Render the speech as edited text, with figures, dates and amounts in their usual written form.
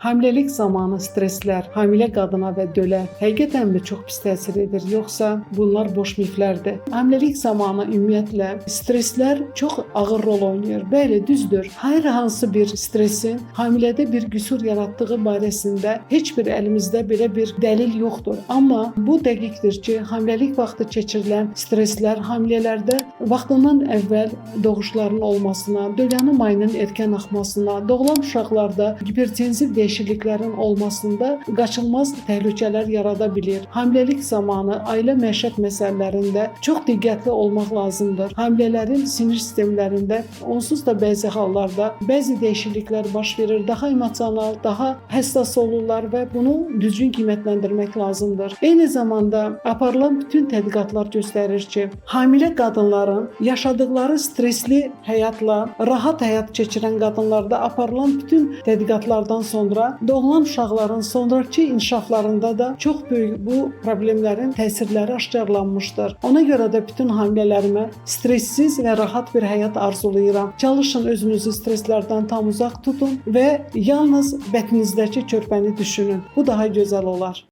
Hamiləlik zamanı stresslər hamilə qadına və dölə həqiqətənmi çox pis təsir edir, yoxsa bunlar boş miflərdir? Hamiləlik zamanı ümumiyyətlə stresslər çox ağır rol oynayır. Bəli, düzdür. Hər hansı bir stressin hamilədə bir qüsur yaratdığı barəsində heç bir əlimizdə belə bir dəlil yoxdur. Amma bu dəqiqdir ki, hamiləlik vaxtı keçirilən stresslər hamilələrdə vaxtından əvvəl doğuşların olmasına, dölyanı mayının erkən axmasına, doğulan uşaqlarda hipertenziv dəyişikliklərin olmasında qaçılmaz təhlükələr yarada bilir. Hamiləlik zamanı ailə məişət məsələlərində çox diqqətli olmaq lazımdır. Hamilələrin sinir sistemlərində onsuz da bəzi hallarda bəzi dəyişikliklər baş verir, daha emosional, daha həssas olurlar və bunu düzgün qiymətləndirmək lazımdır. Eyni zamanda aparılan bütün tədqiqatlar göstərir ki, hamilə qadınların yaşadıkları stresli həyatla rahat həyat keçirən qadınlarda aparılan bütün tədqiqatlardan sonra doğulan uşaqların sonrakı inkişaflarında da çox böyük bu problemlərin təsirləri aşkarlanmışdır. Ona görə də bütün hamilələrimə stressiz və rahat bir həyat arzulayıram. Çalışın özünüzü stresslərdən tam uzaq tutun və yalnız bətninizdəki körpəni düşünün. Bu daha gözəl olar.